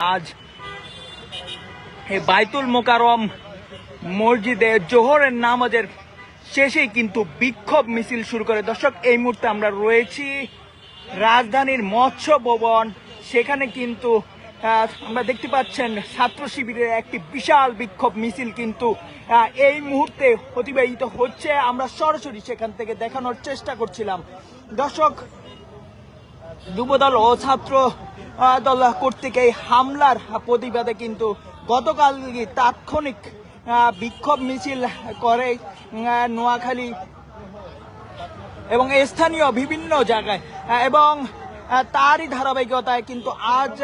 আজ বাইতুল মোকাররম মসজিদে জোহরের নামাজের শেষেই কিন্তু বিক্ষোভ মিছিল শুরু করে। দর্শক, এই মুহূর্তে আমরা রয়েছি রাজধানীর মৎস্য ভবন। সেখানে কিন্তু আমরা দেখতে পাচ্ছেন ছাত্র শিবিরের একটি বিশাল বিক্ষোভ মিছিল কিন্তু এই মুহূর্তে অতিবাহিত হচ্ছে। আমরা সরাসরি সেখান থেকে দেখানোর চেষ্টা করছিলাম। দর্শক, যুবদল ও ছাত্র দল কর্তৃক এই হামলার প্রতিবাদে কিন্তু গতকাল তাৎক্ষণিক বিক্ষোভ মিছিল করে নোয়াখালী এবং স্থানীয় বিভিন্ন জায়গায়, এবং তারই ধারাবাহিকতায় কিন্তু আজ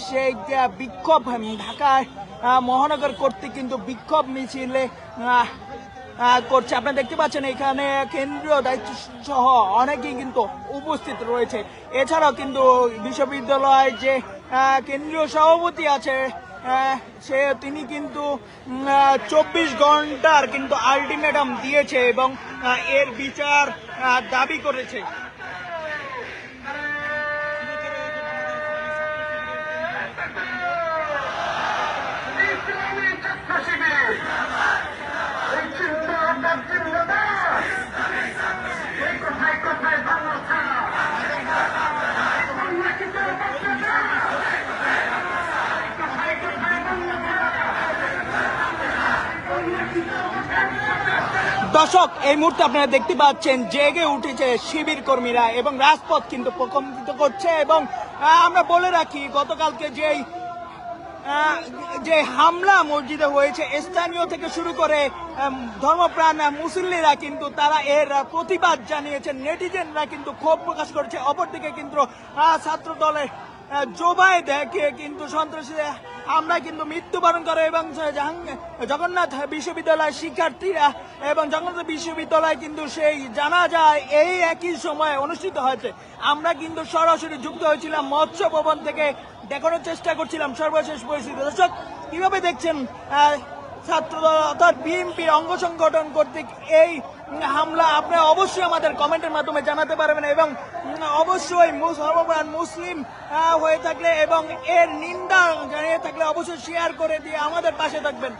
সেই বিক্ষোভ ঢাকায় মহানগর কর্তৃক কিন্তু বিক্ষোভ মিছিলে করছে। আপনারা দেখতে পাচ্ছেন এখানে কেন্দ্রীয় দায়িত্ব সহ অনেকেই কিন্তু উপস্থিত রয়েছে। এছাড়াও কিন্তু বিশ্ববিদ্যালয়ের যে কেন্দ্রীয় সভাপতি আছে তিনি কিন্তু 24 ঘন্টার কিন্তু আলটিমেটাম দিয়েছে এবং এর বিচার দাবি করেছে। দর্শক, এই মুহূর্তে আপনারা দেখতে পাচ্ছেন জেগে উঠেছে শিবির কর্মীরা এবং রাজপথ কিন্তু প্রকম্পিত করছে। এবং আমরা বলে রাখি, গতকালকে যে হামলা মসজিদে হয়েছে, স্থানীয় থেকে শুরু করে ধর্মপ্রাণ মুসল্লিরা কিন্তু তারা এর প্রতিবাদ জানিয়েছেন। নেটিজেনরা কিন্তু ক্ষোভ প্রকাশ করেছে। অপরদিকে কিন্তু ছাত্র দলের জোবাই দেখে কিন্তু সন্ত্রাসীরা আমরা কিন্তু মৃত্যুবরণ করে এবং জগন্নাথ বিশ্ববিদ্যালয়ের শিক্ষার্থীরা এবং জগন্নাথ বিশ্ববিদ্যালয় কিন্তু সেই জানা যায় এই একই সময়ে অনুষ্ঠিত হয়েছে। আমরা কিন্তু সরাসরি যুক্ত হয়েছিলাম মৎস্য ভবন থেকে, দেখানোর চেষ্টা করছিলাম সর্বশেষ পরিস্থিতি। দর্শক, কিভাবে দেখছেন ছাত্রদল অর্থাৎ বিএনপির অঙ্গ সংগঠন কর্তৃক এই হামলা? আপনারা অবশ্যই আমাদের কমেন্টের মাধ্যমে জানাতে পারবেন এবং অবশ্যই ধর্মপ্রাণ মুসলিম হয়ে থাকলে এবং এর নিন্দা জানিয়ে থাকলে অবশ্যই শেয়ার করে দিয়ে আমাদের পাশে থাকবেন।